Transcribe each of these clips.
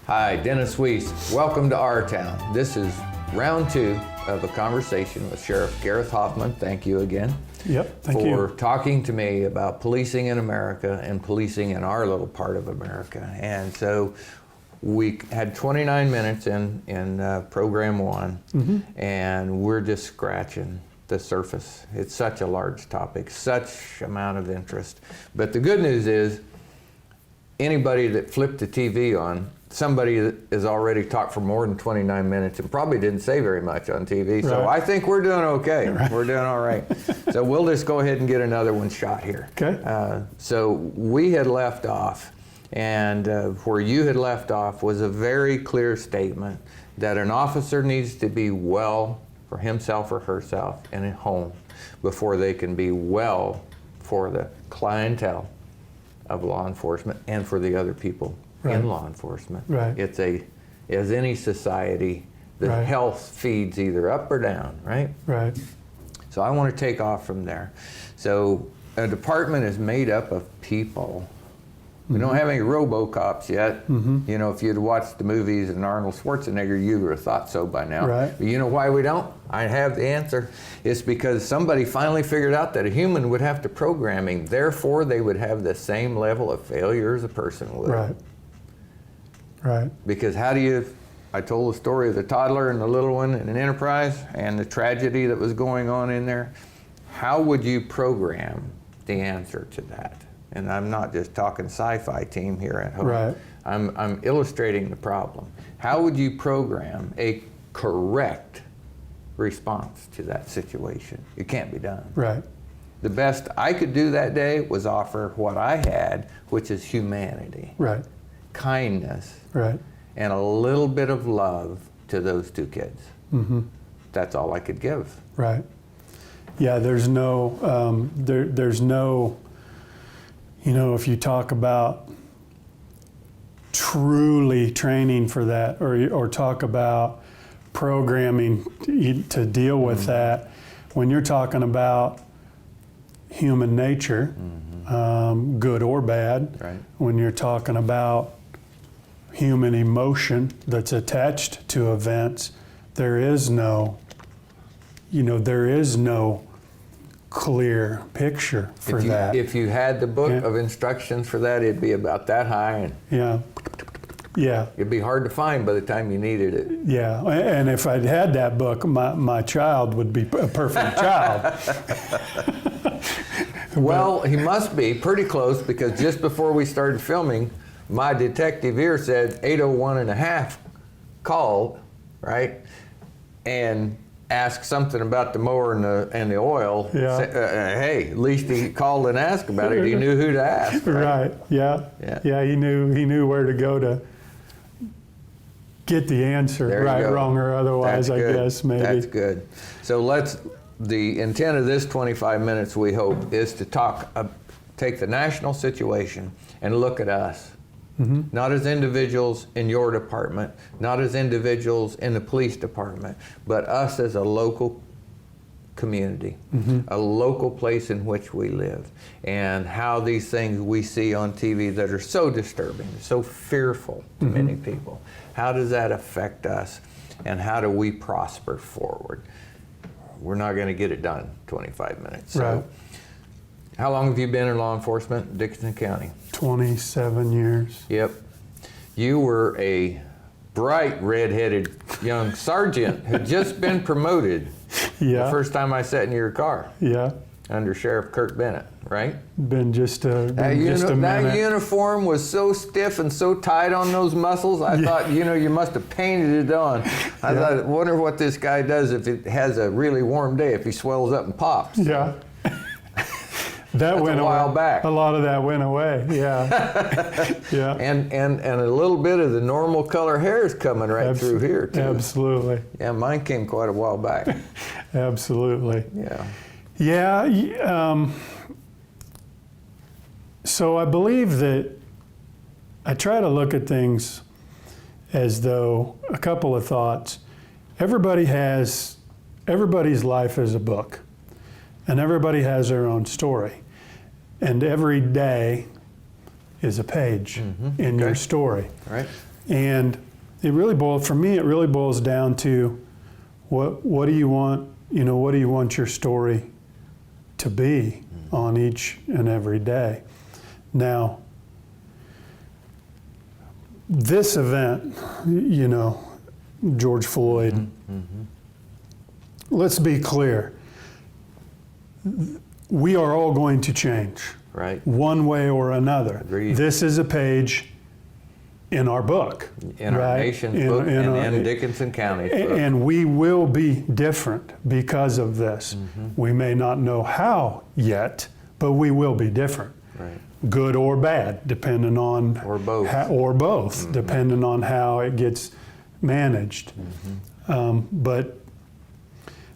Hi, Dennis Weiss. Welcome to our town. This is round 2 of a conversation with Sheriff Gareth Hoffman. Thank you again. Yep, thank you. For talking to me about policing in America and policing in our little part of America. And so we had 29 minutes in program 1, and we're just scratching the surface. It's such a large topic, such amount of interest. But the good news is, anybody that flipped the TV on, somebody that has already talked for more than 29 minutes and probably didn't say very much on TV. So I think we're doing okay. Right. We're doing all right. So we'll just go ahead and get another one shot here. Okay. So we had left off, and where you had left off was a very clear statement that an officer needs to be well for himself or herself and at home before they can be well for the clientele of law enforcement and for the other people in law enforcement. Right. It's as any society, the health feeds either up or down, right? Right. So I want to take off from there. So a department is made up of people. We don't have any RoboCops yet. You know, if you'd watched the movies and Arnold Schwarzenegger, you would have thought so by now. Right. But you know why we don't? I have the answer. It's because somebody finally figured out that a human would have to programming, therefore they would have the same level of failure as a person would. Right. Right. Because I told the story of the toddler and the little one in an enterprise and the tragedy that was going on in there. How would you program the answer to that? And I'm not just talking sci-fi team here at home. Right. I'm illustrating the problem. How would you program a correct response to that situation? It can't be done. Right. The best I could do that day was offer what I had, which is humanity. Right. Kindness. Right. And a little bit of love to those two kids. That's all I could give. Right. Yeah, there's no, there's no, you know, if you talk about truly training for that, or talk about programming to deal with that, when you're talking about human nature, good or bad, when you're talking about human emotion that's attached to events, there is no, there is no clear picture for that. If you had the book of instructions for that, it'd be about that high. And it'd be hard to find by the time you needed it. Yeah, and if I'd had that book, my child would be a perfect child. Well, he must be pretty close, because just before we started filming, my detective ear said 8:01 called, right? And asked something about the mower and the oil. Hey, at least he called and asked about it. He knew who to ask. Right. Yeah. He knew where to go to get the answer, right, wrong, or otherwise. I guess maybe. That's good. So the intent of this 25 minutes, we hope, is to take the national situation and look at us. Not as individuals in your department, not as individuals in the police department, but us as a local community, a local place in which we live, and how these things we see on TV that are so disturbing, so fearful to many people, how does that affect us, and how do we prosper forward? We're not going to get it done 25 minutes. So, how long have you been in law enforcement in Dickinson County? 27 years. Yep. You were a bright, red-headed young sergeant who'd just been promoted the first time I sat in your car. Under Sheriff Kurt Bennett, right? Been just a minute. That uniform was so stiff and so tight on those muscles, I thought, you must have painted it on. I thought, I wonder what this guy does if it has a really warm day, if he swells up and pops. That went a while back. A lot of that went away. And a little bit of the normal color hair is coming through here too. Absolutely. Yeah, mine came quite a while back. Absolutely. So I believe that I try to look at things as though, a couple of thoughts. Everybody's life is a book, and everybody has their own story. And every day is a page in your story. Right. And for me, it really boils down to what do you want, what do you want your story to be on each and every day? Now, this event, George Floyd, let's be clear. We are all going to change. Right. One way or another. Agreed. This is a page in our book. In our nation's book and in Dickinson County. And we will be different because of this. We may not know how yet, but we will be different. Right. Good or bad, depending on... Or both. Depending on how it gets managed. But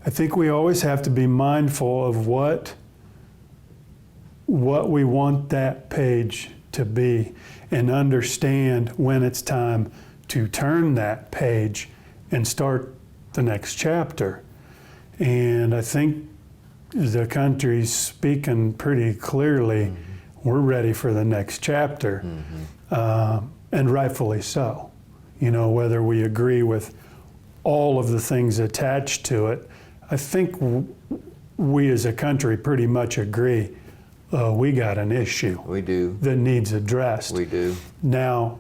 I think we always have to be mindful of what we want that page to be, and understand when it's time to turn that page and start the next chapter. And I think the country's speaking pretty clearly. We're ready for the next chapter, and rightfully so. Whether we agree with all of the things attached to it, I think we as a country pretty much agree we got an issue. We do. That needs addressed. We do. Now,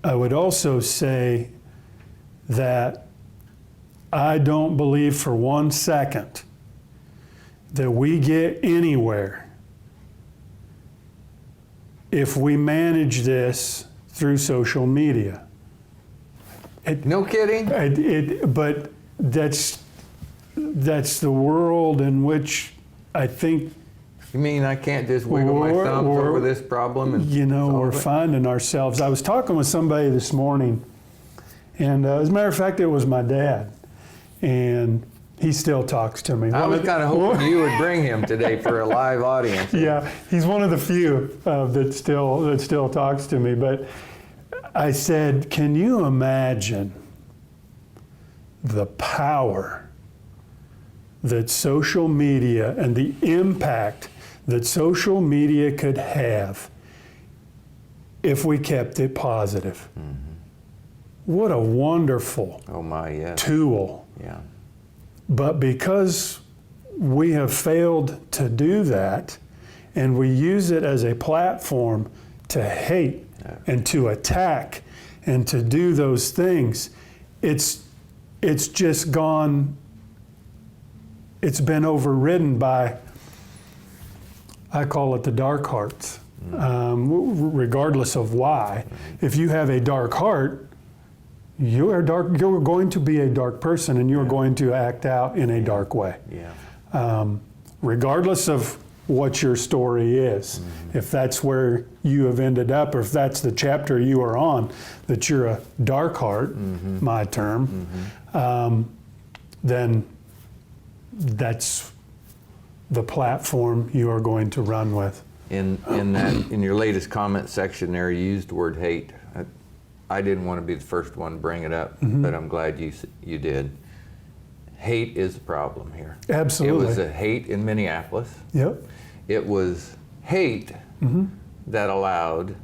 I would also say that I don't believe for 1 second that we get anywhere if we manage this through social media. No kidding? But that's the world in which I think... You mean I can't just wiggle my thumbs over this problem? And we're finding ourselves... I was talking with somebody this morning, and as a matter of fact, it was my dad, and he still talks to me. I was kind of hoping you would bring him today for a live audience. Yeah, he's one of the few that still talks to me. But I said, can you imagine the power that social media and the impact that social media could have if we kept it positive? What a wonderful tool. Yeah. But because we have failed to do that, and we use it as a platform to hate and to attack and to do those things, it's just gone, it's been overridden by, I call it the dark hearts, regardless of why. If you have a dark heart, you're going to be a dark person, and you're going to act out in a dark way. Regardless of what your story is. If that's where you have ended up, or if that's the chapter you are on, that you're a dark heart, my term, then that's the platform you are going to run with. In your latest comment section there, you used the word hate. I didn't want to be the first one to bring it up, but I'm glad you did. Hate is a problem here. Absolutely. It was a hate in Minneapolis. Yep. It was hate that allowed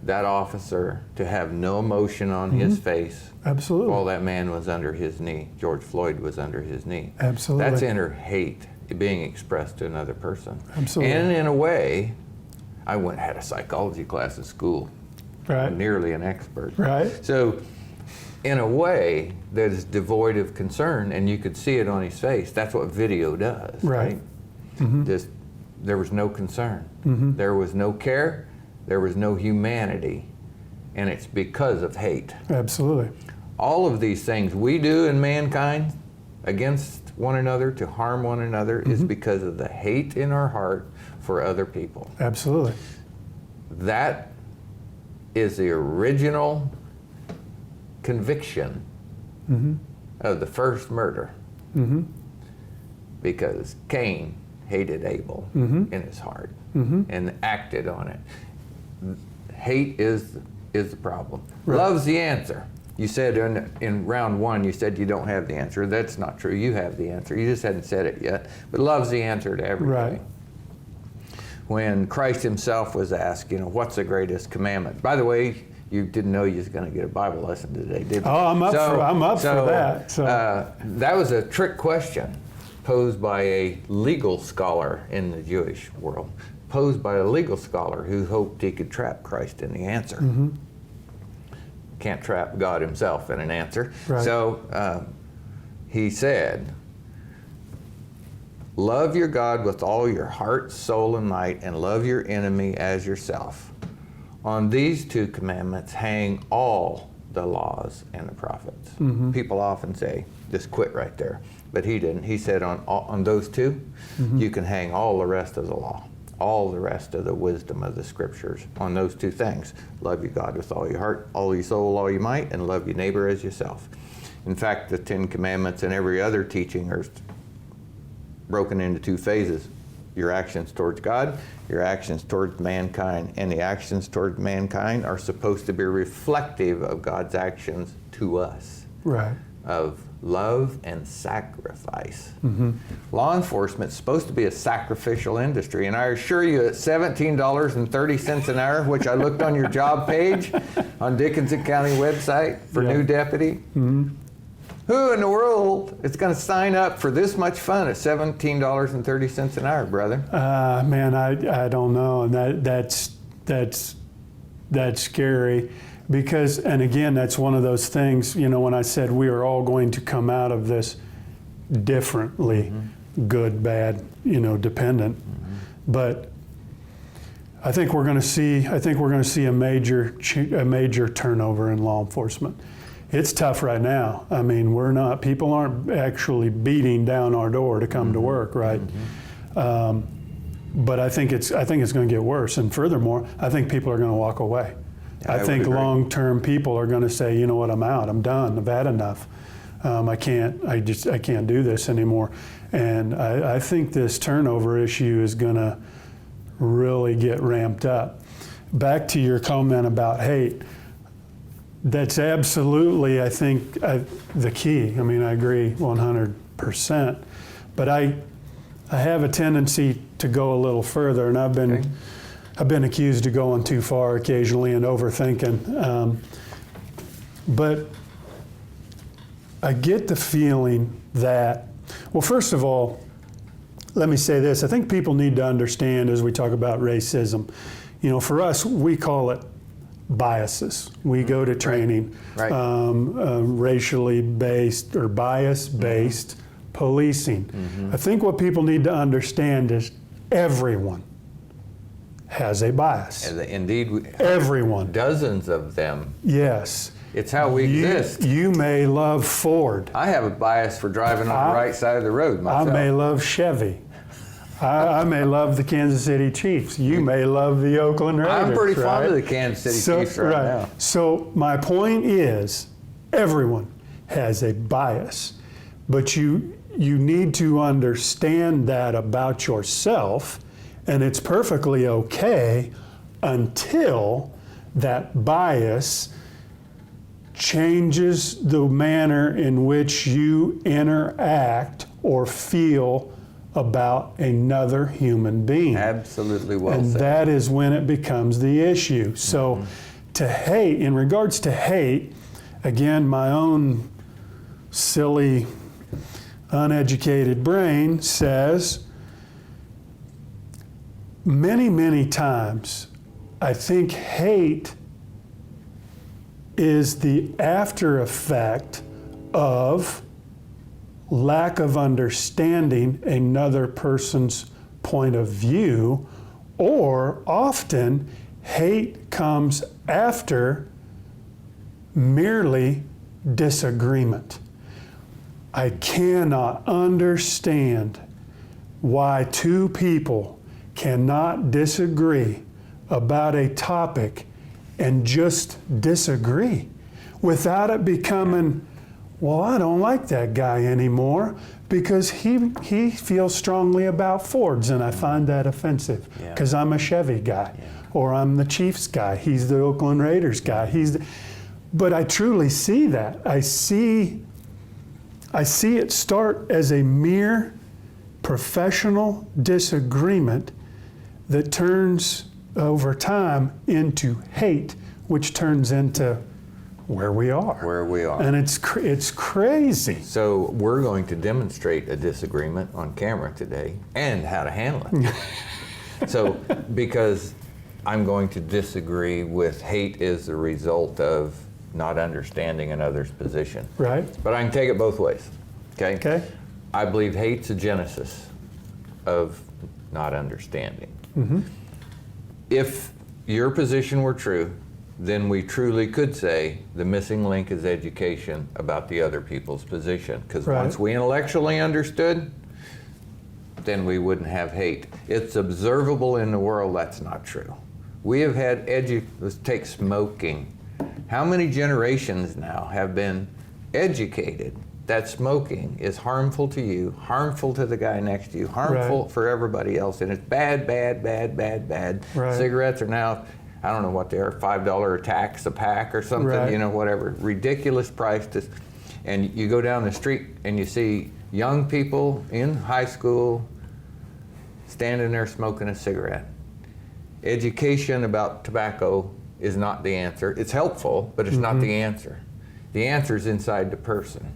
that officer to have no emotion on his face. Absolutely. While that man was under his knee. George Floyd was under his knee. Absolutely. That's inner hate being expressed to another person. Absolutely. And in a way, I had a psychology class at school. Right. I'm nearly an expert. Right. So, in a way that is devoid of concern, and you could see it on his face. That's what video does. Right. Just, there was no concern. There was no care. There was no humanity. And it's because of hate. Absolutely. All of these things we do in mankind against one another to harm one another is because of the hate in our heart for other people. Absolutely. That is the original conviction of the first murder, because Cain hated Abel in his heart and acted on it. Hate is the problem. Right. Love's the answer. You said in round one, you said you don't have the answer. That's not true. You have the answer. You just hadn't said it yet. But love's the answer to everything. Right. When Christ himself was asked, what's the greatest commandment? By the way, You didn't know you was going to get a Bible lesson today, did you? Oh, I'm up for that. So. That was a trick question posed by a legal scholar in the Jewish world, posed by a legal scholar who hoped he could trap Christ in the answer. Mm-hmm. Can't trap God himself in an answer. Right. So he said, love your God with all your heart, soul, and might, and love your enemy as yourself. On these two commandments hang all the laws and the prophets. Mm-hmm. People often say, just quit right there. But he didn't. He said on those two, mm-hmm. you can hang all the rest of the law, all the rest of the wisdom of the scriptures on those two things. Love your God with all your heart, all your soul, all your might, and love your neighbor as yourself. In fact, the 10 Commandments and every other teaching are broken into two phases. Your actions towards God, your actions towards mankind. And the actions towards mankind are supposed to be reflective of God's actions to us. Right. Of love and sacrifice. Mm-hmm. Law enforcement is supposed to be a sacrificial industry, and I assure you at $17.30 an hour, which I looked on your job page on Dickinson County website for new deputy, mm-hmm. who in the world is going to sign up for this much fun at $17.30 an hour, brother? Man, I don't know, and that's scary. Because, and again, that's one of those things, when I said we are all going to come out of this differently, mm-hmm. good, bad, dependent. Mm-hmm. But I think we're going to see a major turnover in law enforcement. It's tough right now. I mean, people aren't actually beating down our door to come mm-hmm. to work, right? Mm-hmm. But I think it's going to get worse. And furthermore, I think people are going to walk away. I think long-term people are going to say, you know what, I'm out, I'm done, I've had enough. I can't do this anymore. And I think this turnover issue is going to really get ramped up. Back to your comment about hate, that's absolutely, I think, the key. I mean, I agree 100%. But I have a tendency to go a little further, and I've been accused of going too far occasionally and overthinking. But I get the feeling that, well, first of all, let me say this. I think people need to understand as we talk about racism, for us, we call it biases. We go to training, right. Racially based or bias-based mm-hmm. policing. Mm-hmm. I think what people need to understand is everyone has a bias. Indeed. Everyone. Dozens of them. Yes. It's how we exist. You may love Ford. I have a bias for driving on the right side of the road myself. I may love Chevy. I may love the Kansas City Chiefs. You may love the Oakland Raiders. I'm pretty right? fond of the Kansas City Chiefs right now. So my point is, everyone has a bias, but you need to understand that about yourself. And it's perfectly okay until that bias changes the manner in which you interact or feel about another human being. Absolutely well said. And that is when it becomes the issue. So mm-hmm. to hate, in regards to hate, again, my own silly, uneducated brain says, many times, I think hate is the after effect of lack of understanding another person's point of view, or often hate comes after merely disagreement. I cannot understand why two people cannot disagree about a topic and just disagree without it becoming, well, I don't like that guy anymore because he feels strongly about Fords and I find that offensive because I'm a Chevy guy or I'm the Chiefs guy. He's the Oakland Raiders guy. But I truly see that. I see it start as a mere professional disagreement that turns over time into hate which turns into where we are. Where we are. And it's crazy. So we're going to demonstrate a disagreement on camera today and how to handle it. So, because I'm going to disagree with hate is the result of not understanding another's position. Right. But I can take it both ways. Okay? Okay. I believe hate's a genesis of not understanding. Mm-hmm. If your position were true, then we truly could say the missing link is education about the other people's position. Because Right. once we intellectually understood, then we wouldn't have hate. It's observable in the world that's not true. We have had let's take smoking. How many generations now have been educated that smoking is harmful to you, harmful to the guy next to you, harmful Right. for everybody else, and it's bad, bad, bad, bad, bad. Right. Cigarettes are now, I don't know what they are, $5 tax a pack or something, Right. you know, whatever. Ridiculous price. And you go down the street and you see young people in high school standing there smoking a cigarette. Education about tobacco is not the answer. It's helpful, but it's not the answer. The answer is inside the person.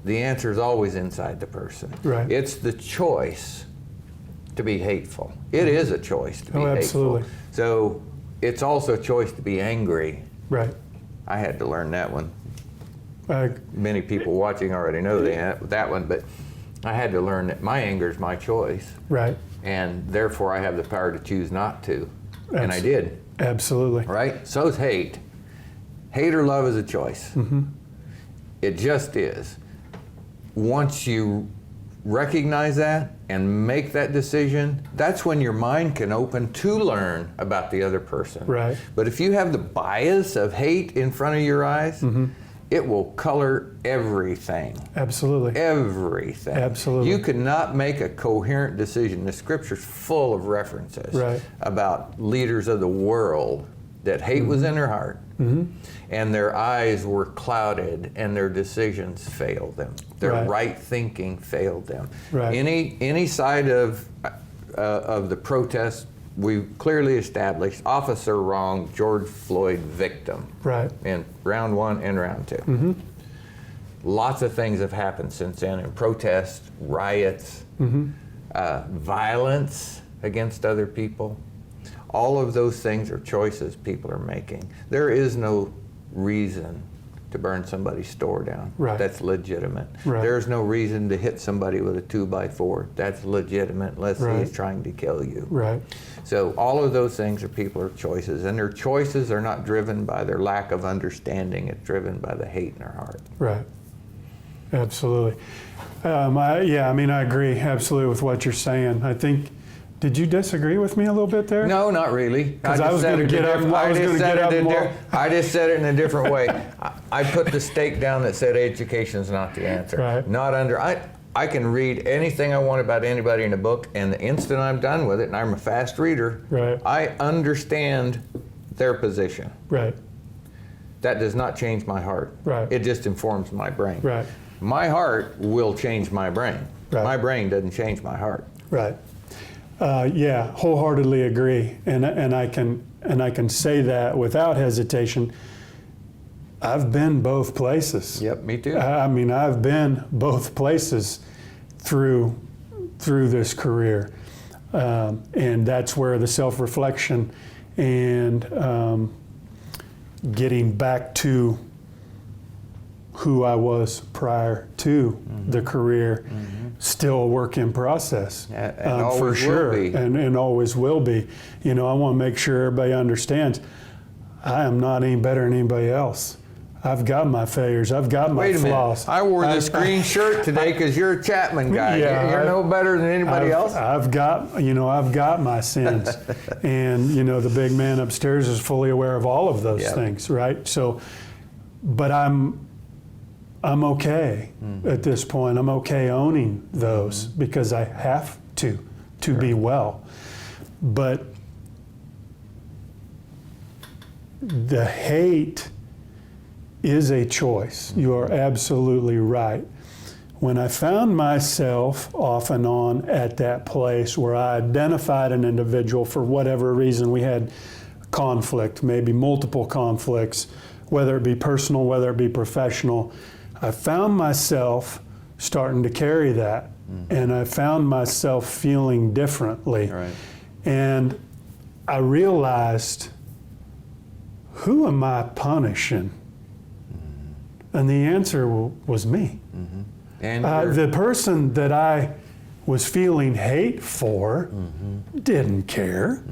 The answer is always inside the person. Right. It's the choice to be hateful. It is a choice to be hateful. Absolutely. So it's also a choice to be angry. Right. I had to learn that one. Uh, Many people watching already know that one, but I had to learn that my anger is my choice, right. and therefore I have the power to choose not to. And I did, Absolutely. right? So is hate. Hate or love is a choice. Mm-hmm. It just is. Once you recognize that and make that decision, that's when your mind can open to learn about the other person. Right. But if you have the bias of hate in front of your eyes, it will color everything. Absolutely. Everything. Absolutely. You cannot make a coherent decision. The scripture's full of references Right. about leaders of the world that hate was in their heart, and their eyes were clouded, and their decisions failed them. Their Right. right thinking failed them. Right. Any side of the protest, we clearly established officer wrong, George Floyd victim. Right. In round one and round two. Lots of things have happened since then in protests, riots, violence against other people. All of those things are choices people are making. There is no reason to burn somebody's store down. Right. That's legitimate. Right. There's no reason to hit somebody with a 2x4. That's legitimate unless Right. he's trying to kill you. Right. So all of those things are people are choices, and their choices are not driven by their lack of understanding. It's driven by the hate in their heart. Right. Absolutely. I agree absolutely with what you're saying. I think, did you disagree with me a little bit there? No, not really. 'Cause I was gonna get up- I was gonna get up more. I just said it in a different way. I put the stake down that said education is not the answer. Right. Not under. I can read anything I want about anybody in a book, and the instant I'm done with it, and I'm a fast reader, Right. I understand their position. Right. That does not change my heart. Right. It just informs my brain. Right. My heart will change my brain. Right. My brain doesn't change my heart. Right. Wholeheartedly agree, and I can say that without hesitation. I've been both places. Yep, me too. I mean, I've been both places through this career, and that's where the self-reflection and getting back to who I was prior to the career, still a work in process, And for always sure, will be. and always will be. You know, I want to make sure everybody understands I am not any better than anybody else. I've got my failures. I've got my Wait a flaws. minute. I wore this green shirt today because you're a Chapman guy. Yeah, You're no better than anybody else. I've got my sins, and the big man upstairs is fully aware of all of those Yep. things, right? So, but I'm okay at this point. I'm okay owning those because I have to be well. But the hate is a choice. You are absolutely right. When I found myself off and on at that place where I identified an individual for whatever reason, we had conflict, maybe multiple conflicts, whether it be personal, whether it be professional, I found myself starting to carry that. And I found myself feeling differently. Right. And I realized, who am I punishing? And the answer was me. And The person that I was feeling hate for didn't care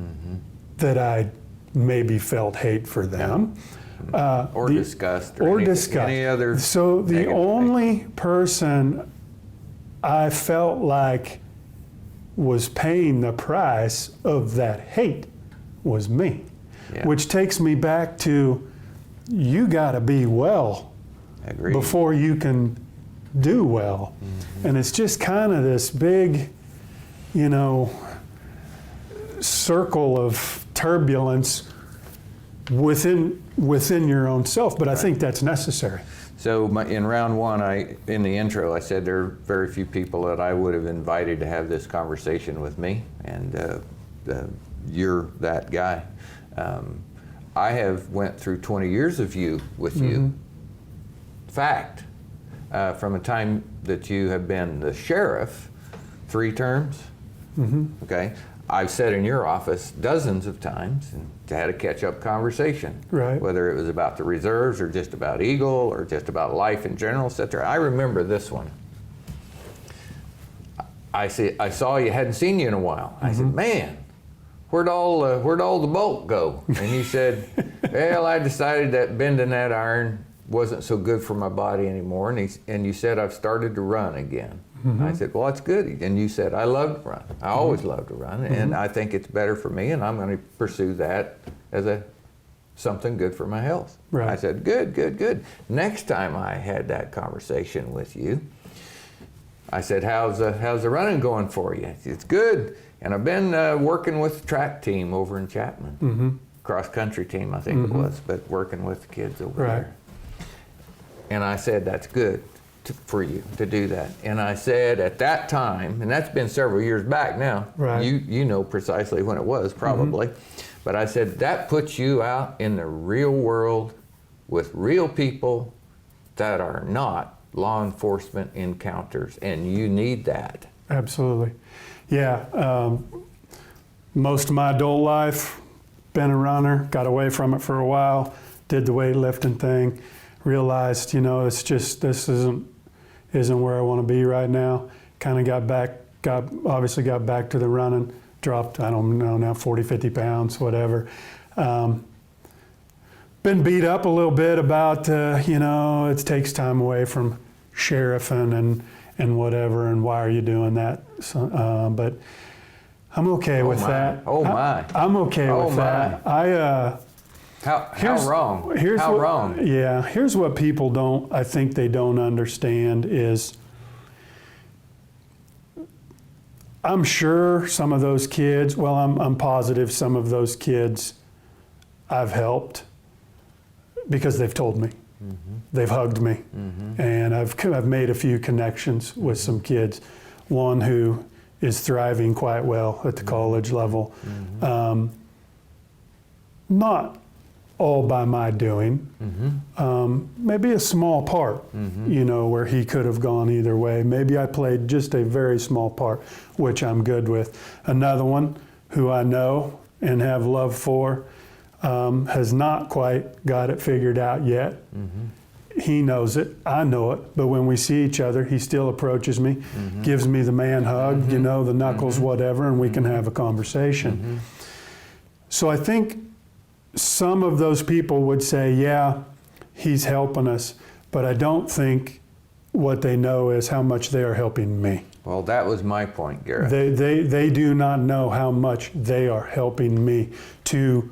that I maybe felt hate for them. or disgust, or any, disgust. any other. So the negative only person I felt like was paying the price of that hate was me, Yeah. which takes me back to, you got to be well Agreed. before you can do well. And it's just kind of this big, circle of turbulence within your own self. But I think that's necessary. So in round one, in the intro, I said there are very few people that I would have invited to have this conversation with me, and you're that guy. I have went through 20 years of you with you. Fact, from a time that you have been the sheriff, 3 terms. Okay, I've sat in your office dozens of times and had a catch-up conversation. Right. Whether it was about the reserves or just about Eagle or just about life in general, sit there. I remember this one. I saw you, hadn't seen you in a while. I said, man, where'd all the bulk go? And you said, well, I decided that bending that iron wasn't so good for my body anymore. And you said, I've started to run again. I said, well, that's good. And you said, I love to run. I always love to run, and I think it's better for me, and I'm going to pursue that as something good for my health. Right. I said, good. Next time I had that conversation with you, I said, how's the running going for you? It's good. And I've been working with the track team over in Chapman, cross country team, I think it was, but working with the kids over there. And I said, that's good for you to do that. And I said at that time, and that's been several years back now, you know precisely when it was probably, but I said that puts you out in the real world with real people that are not law enforcement encounters, and you need that. Absolutely. Yeah. Most of my adult life, been a runner, got away from it for a while, did the weightlifting thing, realized, it's just, this isn't where I want to be right now. Kind of got back to the running, dropped, I don't know now, 40, 50 pounds, whatever. Been beat up a little bit about, it takes time away from sheriffing and whatever, and why are you doing that? So, but I'm okay with that. Oh my. I'm okay with that. How wrong? How wrong? Yeah, here's what people I think they don't understand is, I'm sure some of those kids, well, I'm positive some of those kids I've helped because they've told me. They've hugged me. And I've made a few connections with some kids. One who is thriving quite well at the college level. Not all by my doing. Maybe a small part, where he could have gone either way. Maybe I played just a very small part, which I'm good with. Another one who I know and have love for has not quite got it figured out yet. He knows it, I know it, but when we see each other, he still approaches me, gives me the man hug, the knuckles, whatever, and we can have a conversation. So I think some of those people would say, yeah, he's helping us, but I don't think what they know is how much they are helping me. Well, that was my point, Gareth. They do not know how much they are helping me to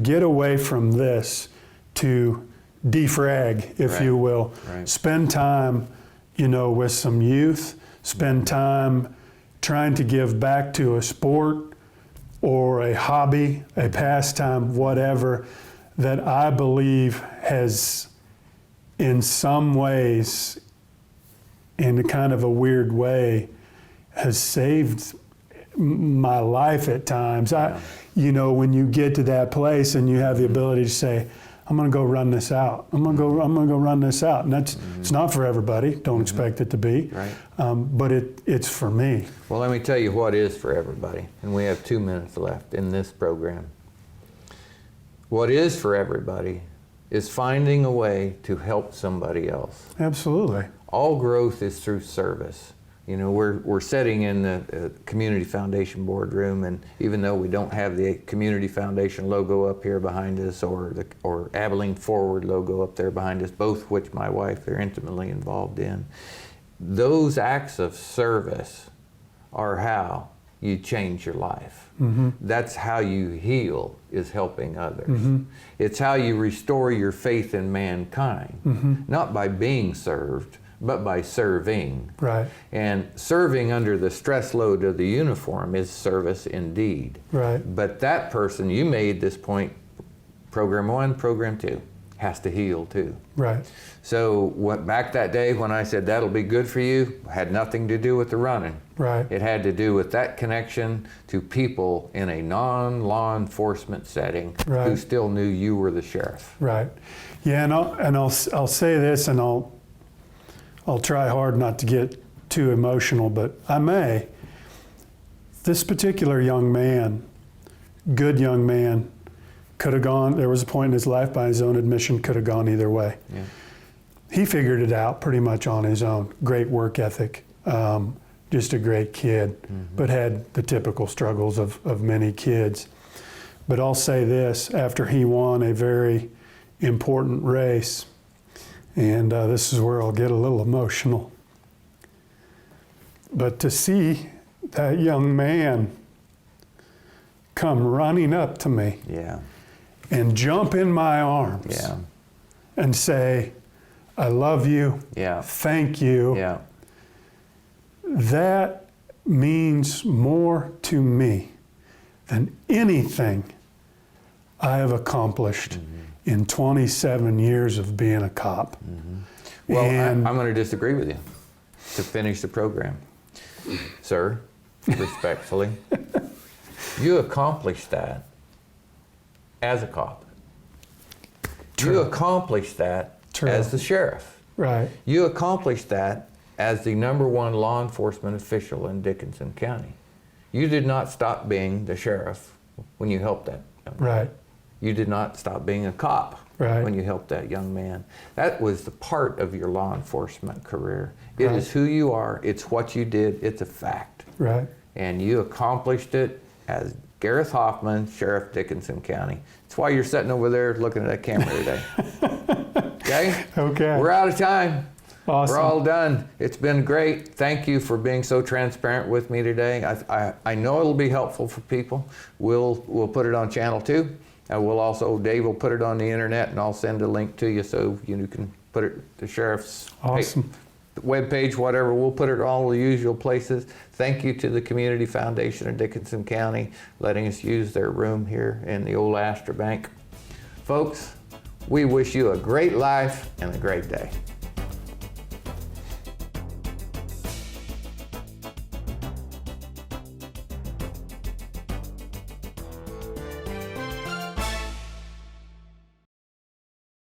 get away from this, to defrag, if you will. Spend time, with some youth, spend time trying to give back to a sport or a hobby, a pastime, whatever, that I believe has, in some ways, in a kind of a weird way, has saved my life at times. You know, when you get to that place and you have the ability to say, I'm going to go run this out. I'm going to go run this out. And that's, it's not for everybody. Don't expect it to be. Right. But it's for me. Well, let me tell you what is for everybody. And we have 2 minutes left in this program. What is for everybody is finding a way to help somebody else. Absolutely. All growth is through service. You know, we're sitting in the Community Foundation boardroom, and even though we don't have the Community Foundation logo up here behind us, or Abilene Forward logo up there behind us, both which my wife are intimately involved in, those acts of service are how you change your life. Mm-hmm. That's how you heal, is helping others. Mm-hmm. It's how you restore your faith in mankind, mm-hmm. not by being served, but by serving. Right. And serving under the stress load of the uniform is service indeed. Right. But that person, you made this point, program 1, program 2, has to heal too. Right. So back that day when I said that'll be good for you, had nothing to do with the running. Right. It had to do with that connection to people in a non-law enforcement setting, right. who still knew you were the sheriff. Right. Yeah, and I'll say this, and I'll try hard not to get too emotional, but I may. This particular young man, good young man, could have gone, there was a point in his life, by his own admission, could have gone either way. Yeah. He figured it out pretty much on his own. Great work ethic, just a great kid, mm-hmm. but had the typical struggles of many kids. But I'll say this, after he won a very important race, and this is where I'll get a little emotional, but to see that young man come running up to me, yeah. and jump in my arms, yeah. and say, I love you, yeah. thank you, yeah. that means more to me than anything I have accomplished mm-hmm. in 27 years of being a cop. Mm-hmm. Well, I'm going to disagree with you to finish the program. Sir, respectfully, you accomplished that as a cop. True. You accomplished that True. As the sheriff. Right. You accomplished that as the #1 law enforcement official in Dickinson County. You did not stop being the sheriff when you helped that young man. Right. You did not stop being a cop right. when you helped that young man. That was the part of your law enforcement career. It right. is who you are. It's what you did. It's a fact. Right. And you accomplished it as Gareth Hoffman, Sheriff Dickinson County. That's why you're sitting over there looking at that camera today. Okay? Okay. We're out of time. Awesome. We're all done. It's been great. Thank you for being so transparent with me today. I know it'll be helpful for people. We'll put it on Channel 2. We'll also, Dave will put it on the internet, and I'll send a link to you so you can put it, the sheriff's awesome. Webpage, whatever. We'll put it in all the usual places. Thank you to the Community Foundation of Dickinson County letting us use their room here in the old Astor Bank. Folks, we wish you a great life and a great day.